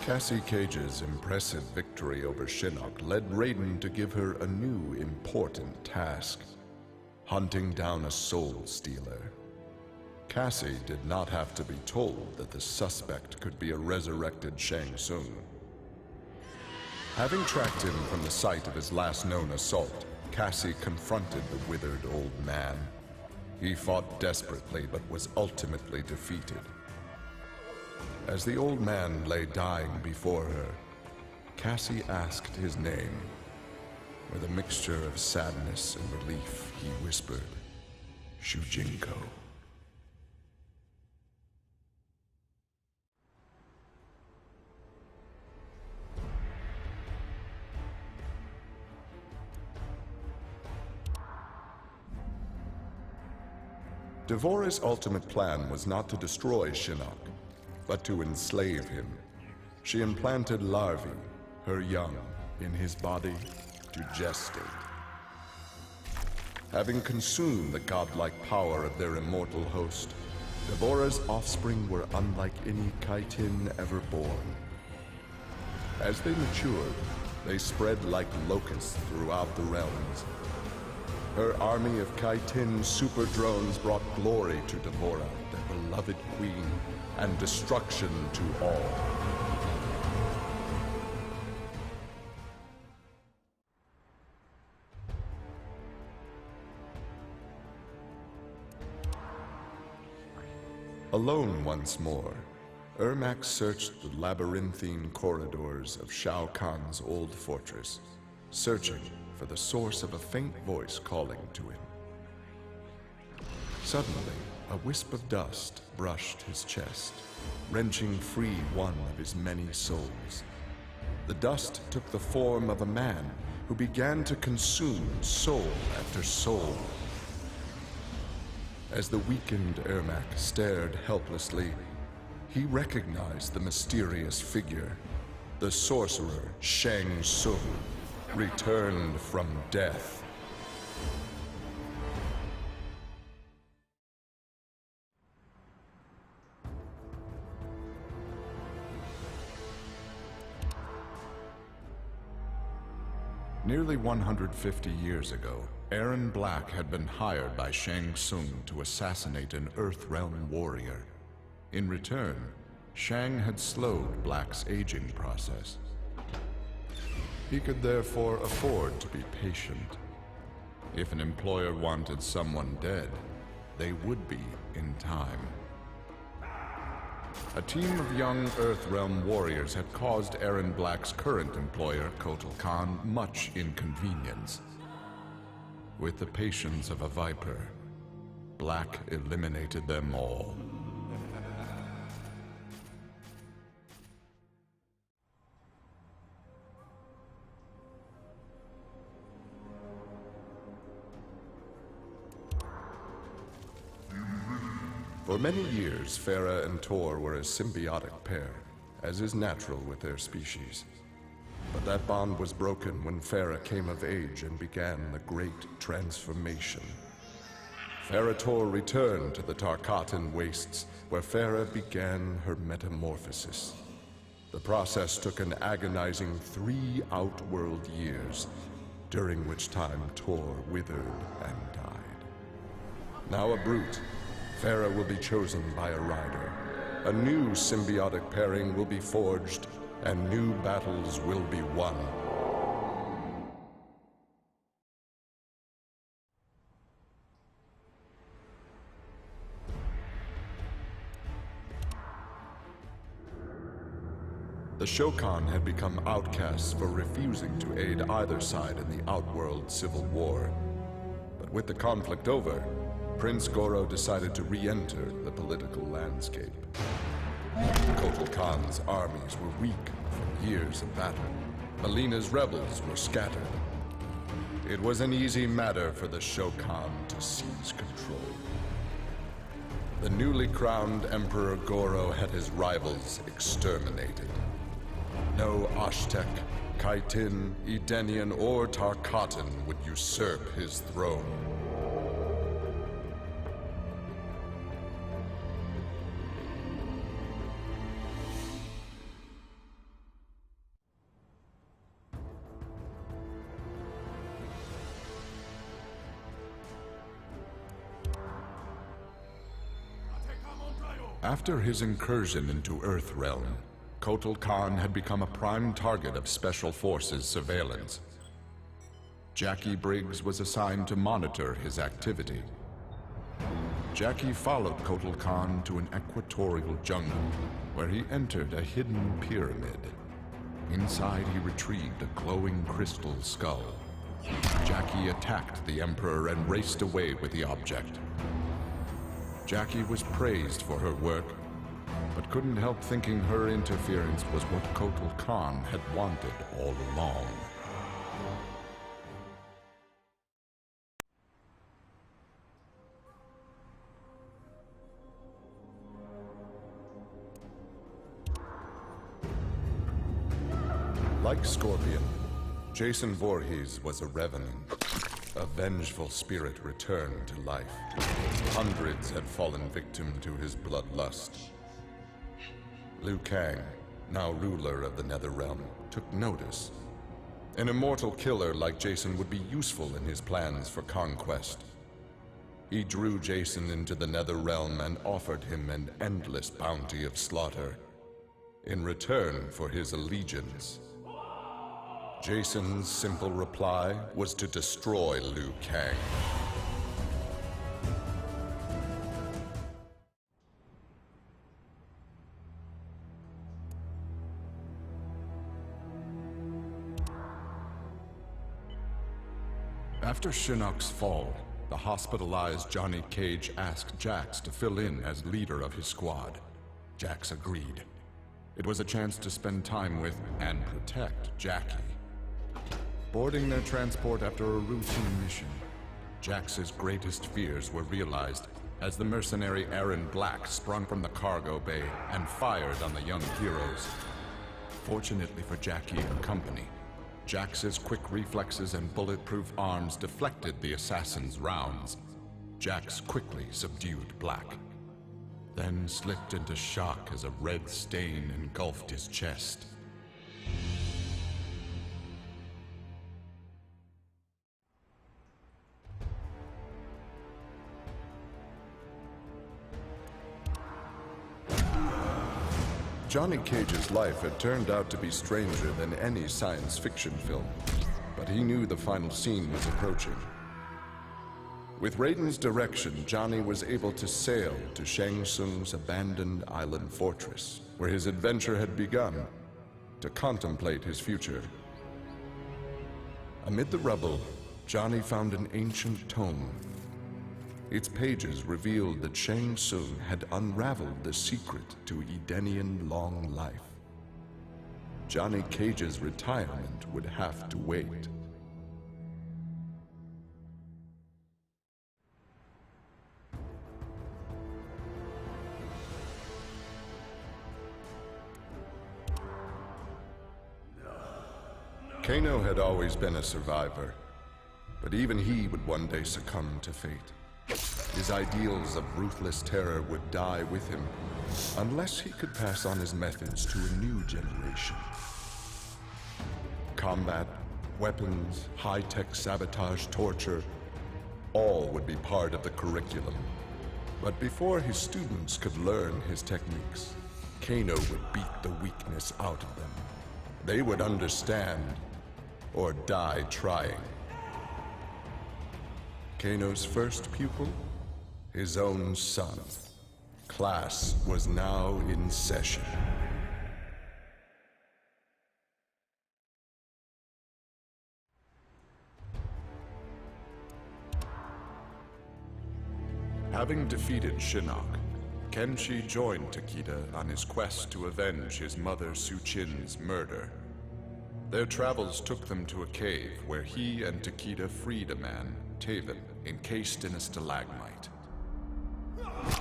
Cassie Cage's impressive victory over Shinnok led Raiden to give her a new important task: hunting down a soul stealer. Cassie did not have to be told that the suspect could be a resurrected Shang Tsung. Having tracked him from the site of his last known assault, Cassie confronted the withered old man. He fought desperately but was ultimately defeated. As the old man lay dying before her, Cassie asked his name. With a mixture of sadness and relief, he whispered, "Shujinko." Devora's ultimate plan was not to destroy Shinnok, but to enslave him. She implanted larvae, her young, in his body to gestate. Having consumed the godlike power of their immortal host, Devora's offspring were unlike any Kaitin ever born. As they matured, they spread like locusts throughout the realms. Her army of Kaitin super drones brought glory to Devora, their beloved queen, and destruction to all. Alone once more, Ermac searched the labyrinthine corridors of Shao Kahn's old fortress, searching for the source of a faint voice calling to him. Suddenly, a wisp of dust brushed his chest, wrenching free one of his many souls. The dust took the form of a man who began to consume soul after soul. As the weakened Ermac stared helplessly, he recognized the mysterious figure. The sorcerer Shang Tsung, returned from death. Nearly 150 years ago, Erron Black had been hired by Shang Tsung to assassinate an Earthrealm warrior. In return, Shang had slowed Black's aging process. He could therefore afford to be patient. If an employer wanted someone dead, they would be in time. A team of young Earthrealm warriors had caused Erron Black's current employer, Kotal Khan, much inconvenience. With the patience of a viper, Black eliminated them all. For many years, Farah and Tor were a symbiotic pair, as is natural with their species. But that bond was broken when Farah came of age and began the Great Transformation. Farah Tor returned to the Tarkatan Wastes, where Farah began her metamorphosis. The process took an agonizing 3 outworld years, during which time Tor withered and died. Now a brute, Farah will be chosen by a rider. A new symbiotic pairing will be forged, and new battles will be won. The Shokan had become outcasts for refusing to aid either side in the Outworld Civil War. But with the conflict over, Prince Goro decided to re-enter the political landscape. Kotal Khan's armies were weak from years of battle. Melina's rebels were scattered. It was an easy matter for the Shokan to seize control. The newly crowned Emperor Goro had his rivals exterminated. No Aztec, Kaitin, Edenian, or Tarkatan would usurp his throne. After his incursion into Earthrealm, Kotal Khan had become a prime target of Special Forces surveillance. Jackie Briggs was assigned to monitor his activity. Jackie followed Kotal Khan to an equatorial jungle, where he entered a hidden pyramid. Inside, he retrieved a glowing crystal skull. Jackie attacked the Emperor and raced away with the object. Jackie was praised for her work, but couldn't help thinking her interference was what Kotal Khan had wanted all along. Like Scorpion, Jason Voorhees was a revenant. A vengeful spirit returned to life. Hundreds had fallen victim to his bloodlust. Liu Kang, now ruler of the Netherrealm, took notice. An immortal killer like Jason would be useful in his plans for conquest. He drew Jason into the Netherrealm and offered him an endless bounty of slaughter in return for his allegiance. Jason's simple reply was to destroy Liu Kang. After Shinnok's fall, the hospitalized Johnny Cage asked Jax to fill in as leader of his squad. Jax agreed. It was a chance to spend time with and protect Jackie. Boarding their transport after a routine mission, Jax's greatest fears were realized as the mercenary Aaron Black sprung from the cargo bay and fired on the young heroes. Fortunately for Jackie and company, Jax's quick reflexes and bulletproof arms deflected the assassin's rounds. Jax quickly subdued Black, then slipped into shock as a red stain engulfed his chest. Johnny Cage's life had turned out to be stranger than any science fiction film, but he knew the final scene was approaching. With Raiden's direction, Johnny was able to sail to Shang Tsung's abandoned island fortress, where his adventure had begun, to contemplate his future. Amid the rubble, Johnny found an ancient tome. Its pages revealed that Shang Tsung had unraveled the secret to Edenian long life. Johnny Cage's retirement would have to wait. Kano had always been a survivor, but even he would one day succumb to fate. His ideals of ruthless terror would die with him, unless he could pass on his methods to a new generation. Combat, weapons, high-tech sabotage, torture, all would be part of the curriculum. But before his students could learn his techniques, Kano would beat the weakness out of them. They would understand, or die trying. Kano's first pupil? His own son. Class was now in session. Having defeated Shinnok, Kenshi joined Takeda on his quest to avenge his mother Su-Chin's murder. Their travels took them to a cave where he and Takeda freed a man, Taven, encased in a stalagmite.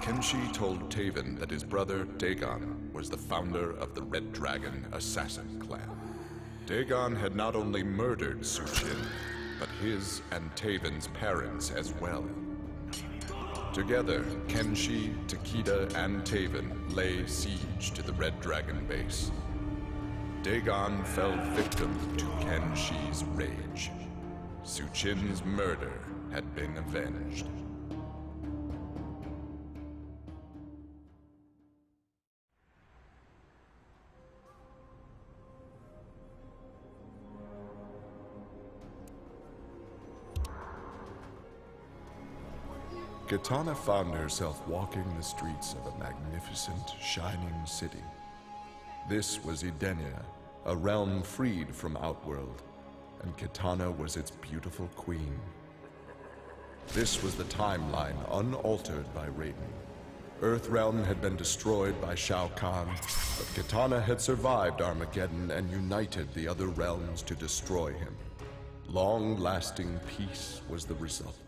Kenshi told Taven that his brother, Dagon, was the founder of the Red Dragon Assassin Clan. Dagon had not only murdered Su-Chin, but his and Taven's parents as well. Together, Kenshi, Takeda, and Taven lay siege to the Red Dragon base. Dagon fell victim to Kenshi's rage. Su-Chin's murder had been avenged. Kitana found herself walking the streets of a magnificent, shining city. This was Edenia, a realm freed from Outworld, and Kitana was its beautiful queen. This was the timeline unaltered by Raiden. Earthrealm had been destroyed by Shao Kahn, but Kitana had survived Armageddon and united the other realms to destroy him. Long-lasting peace was the result.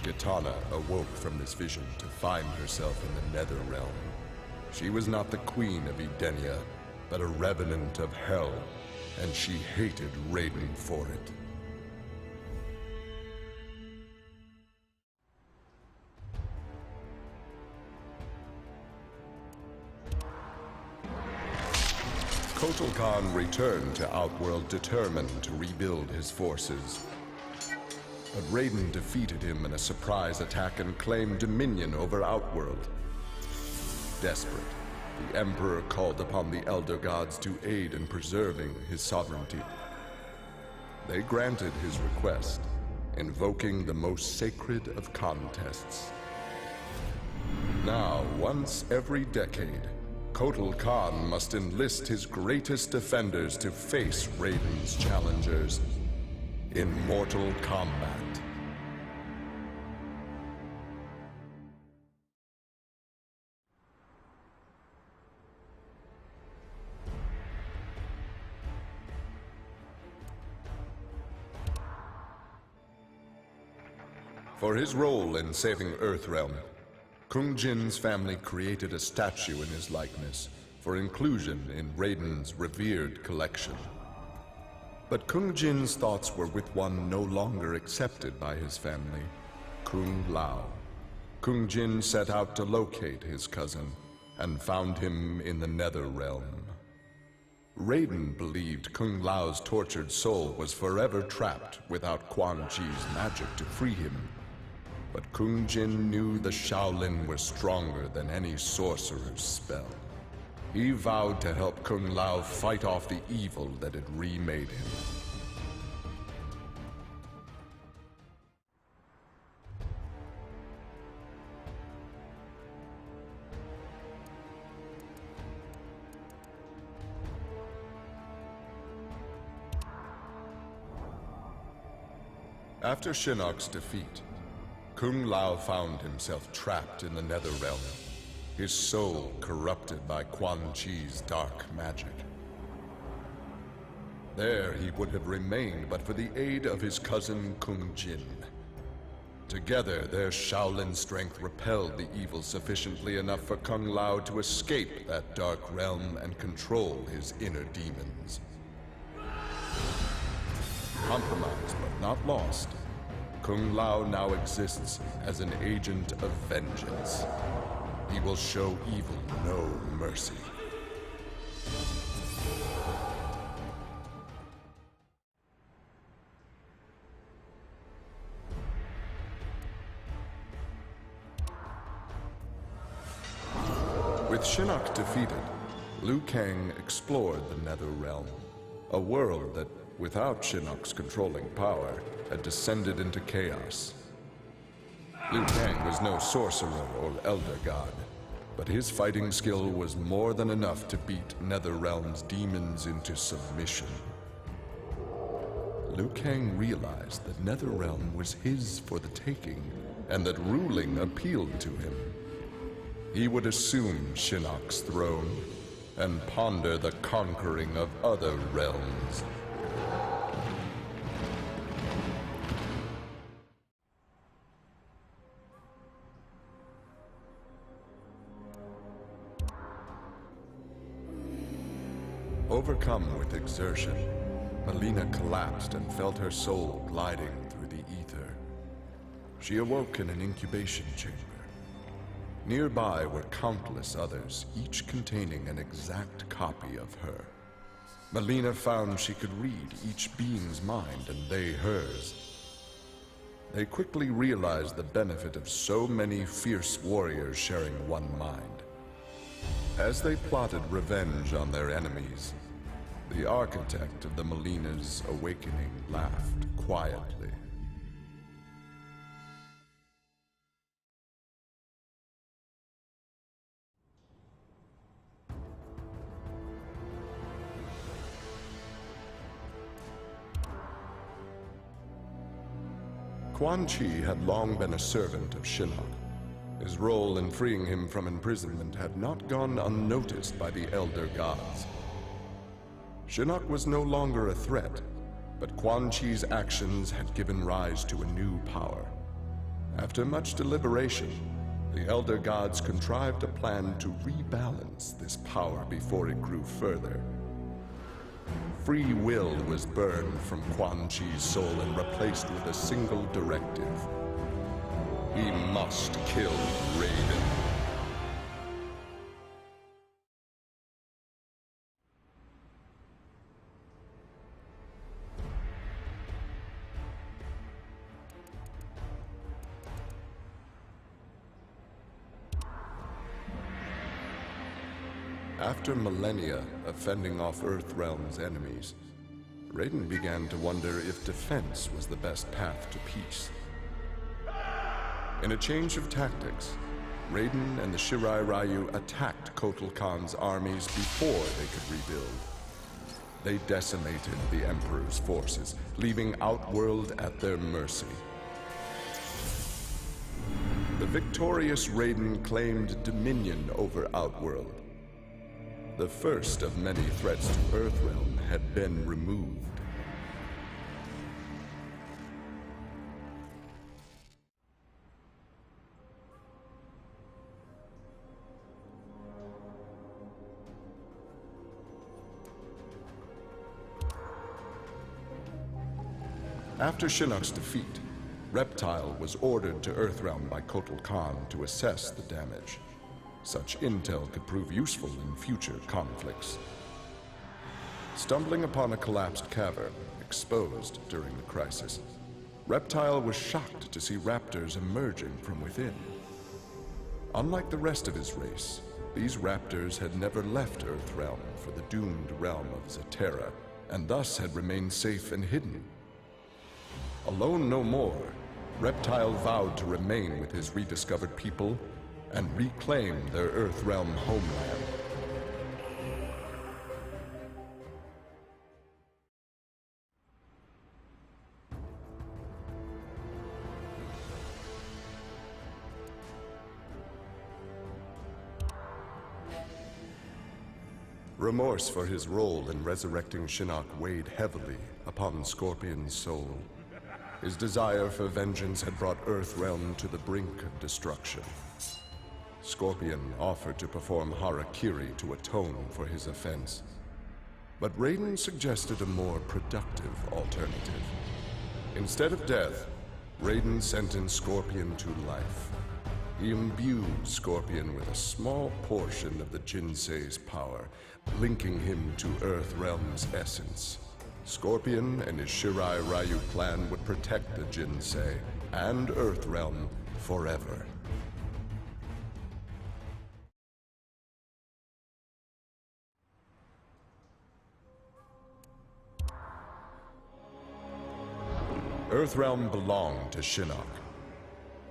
Kitana awoke from this vision to find herself in the Netherrealm. She was not the queen of Edenia, but a revenant of hell, and she hated Raiden for it. Kotal Khan returned to Outworld determined to rebuild his forces. But Raiden defeated him in a surprise attack and claimed dominion over Outworld. Desperate, the Emperor called upon the Elder Gods to aid in preserving his sovereignty. They granted his request, invoking the most sacred of contests. Now, once every decade, Kotal Khan must enlist his greatest defenders to face Raiden's challengers in mortal combat. For his role in saving Earthrealm, Kung Jin's family created a statue in his likeness for inclusion in Raiden's revered collection. But Kung Jin's thoughts were with one no longer accepted by his family, Kung Lao. Kung Jin set out to locate his cousin and found him in the Netherrealm. Raiden believed Kung Lao's tortured soul was forever trapped without Quan Chi's magic to free him. But Kung Jin knew the Shaolin were stronger than any sorcerer's spell. He vowed to help Kung Lao fight off the evil that had remade him. After Shinnok's defeat, Kung Lao found himself trapped in the Netherrealm, his soul corrupted by Quan Chi's dark magic. There he would have remained but for the aid of his cousin Kung Jin. Together, their Shaolin strength repelled the evil sufficiently enough for Kung Lao to escape that dark realm and control his inner demons. Compromised but not lost, Kung Lao now exists as an agent of vengeance. He will show evil no mercy. With Shinnok defeated, Liu Kang explored the Netherrealm, a world that, without Shinnok's controlling power, had descended into chaos. Liu Kang was no sorcerer or elder god, but his fighting skill was more than enough to beat Netherrealm's demons into submission. Liu Kang realized that Netherrealm was his for the taking, and that ruling appealed to him. He would assume Shinnok's throne and ponder the conquering of other realms. Overcome with exertion, Melina collapsed and felt her soul gliding through the ether. She awoke in an incubation chamber. Nearby were countless others, each containing an exact copy of her. Melina found she could read each being's mind and they hers. They quickly realized the benefit of so many fierce warriors sharing one mind. As they plotted revenge on their enemies, the architect of the Melina's awakening laughed quietly. Quan Chi had long been a servant of Shinnok. His role in freeing him from imprisonment had not gone unnoticed by the Elder Gods. Shinnok was no longer a threat, but Quan Chi's actions had given rise to a new power. After much deliberation, the Elder Gods contrived a plan to rebalance this power before it grew further. Free will was burned from Quan Chi's soul and replaced with a single directive. He must kill Raiden. After millennia of fending off Earthrealm's enemies, Raiden began to wonder if defense was the best path to peace. In a change of tactics, Raiden and the Shirai Ryu attacked Kotal Khan's armies before they could rebuild. They decimated the Emperor's forces, leaving Outworld at their mercy. The victorious Raiden claimed dominion over Outworld. The first of many threats to Earthrealm had been removed. After Shinnok's defeat, Reptile was ordered to Earthrealm by Kotal Khan to assess the damage. Such intel could prove useful in future conflicts. Stumbling upon a collapsed cavern, exposed during the crisis, Reptile was shocked to see raptors emerging from within. Unlike the rest of his race, these raptors had never left Earthrealm for the doomed realm of Zaterra, and thus had remained safe and hidden. Alone no more, Reptile vowed to remain with his rediscovered people and reclaim their Earthrealm homeland. Remorse for his role in resurrecting Shinnok weighed heavily upon Scorpion's soul. His desire for vengeance had brought Earthrealm to the brink of destruction. Scorpion offered to perform harakiri to atone for his offense. But Raiden suggested a more productive alternative. Instead of death, Raiden sentenced Scorpion to life. He imbued Scorpion with a small portion of the Jinsei's power, linking him to Earthrealm's essence. Scorpion and his Shirai Ryu clan would protect the Jinsei and Earthrealm forever. Earthrealm belonged to Shinnok.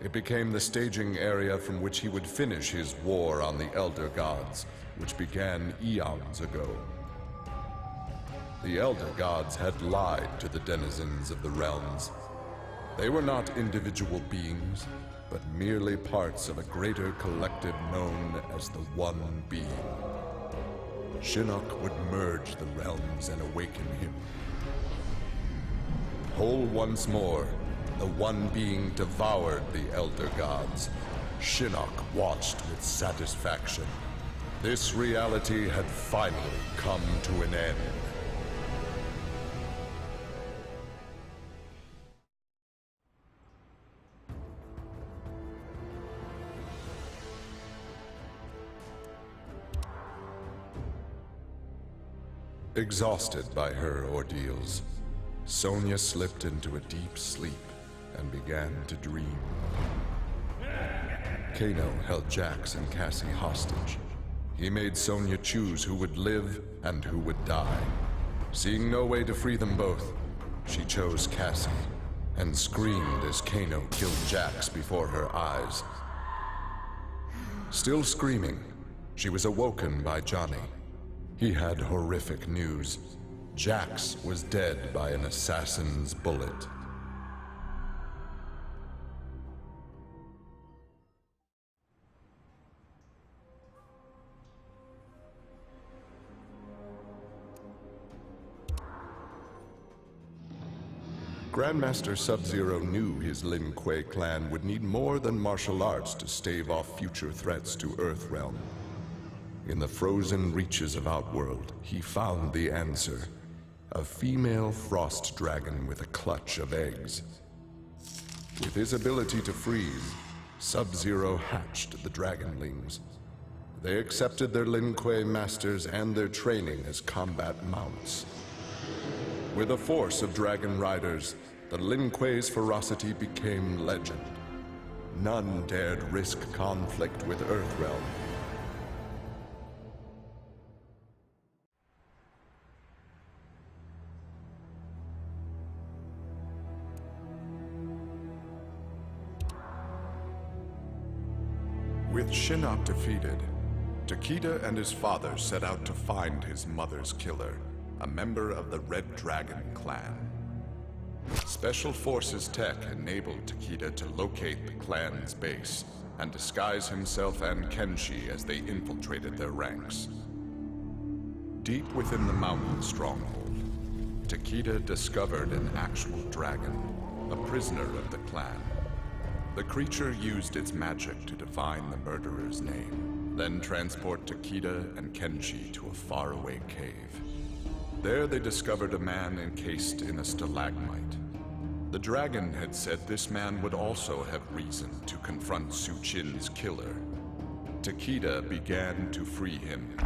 It became the staging area from which he would finish his war on the Elder Gods, which began eons ago. The Elder Gods had lied to the denizens of the realms. They were not individual beings, but merely parts of a greater collective known as the One Being. Shinnok would merge the realms and awaken him. Whole once more, the One Being devoured the Elder Gods. Shinnok watched with satisfaction. This reality had finally come to an end. Exhausted by her ordeals, Sonya slipped into a deep sleep and began to dream. Kano held Jax and Cassie hostage. He made Sonya choose who would live and who would die. Seeing no way to free them both, she chose Cassie and screamed as Kano killed Jax before her eyes. Still screaming, she was awoken by Johnny. He had horrific news. Jax was dead by an assassin's bullet. Grandmaster Sub-Zero knew his Lin Kuei clan would need more than martial arts to stave off future threats to Earthrealm. In the frozen reaches of Outworld, he found the answer. A female frost dragon with a clutch of eggs. With his ability to freeze, Sub-Zero hatched the Dragonlings. They accepted their Lin Kuei masters and their training as combat mounts. With a force of dragon riders, the Lin Kuei's ferocity became legend. None dared risk conflict with Earthrealm. With Shinnok defeated, Takeda and his father set out to find his mother's killer, a member of the Red Dragon clan. Special Forces tech enabled Takeda to locate the clan's base and disguise himself and Kenshi as they infiltrated their ranks. Deep within the mountain stronghold, Takeda discovered an actual dragon, a prisoner of the clan. The creature used its magic to divine the murderer's name, then transport Takeda and Kenshi to a faraway cave. There they discovered a man encased in a stalagmite. The dragon had said this man would also have reason to confront Su Qin's killer. Takeda began to free him.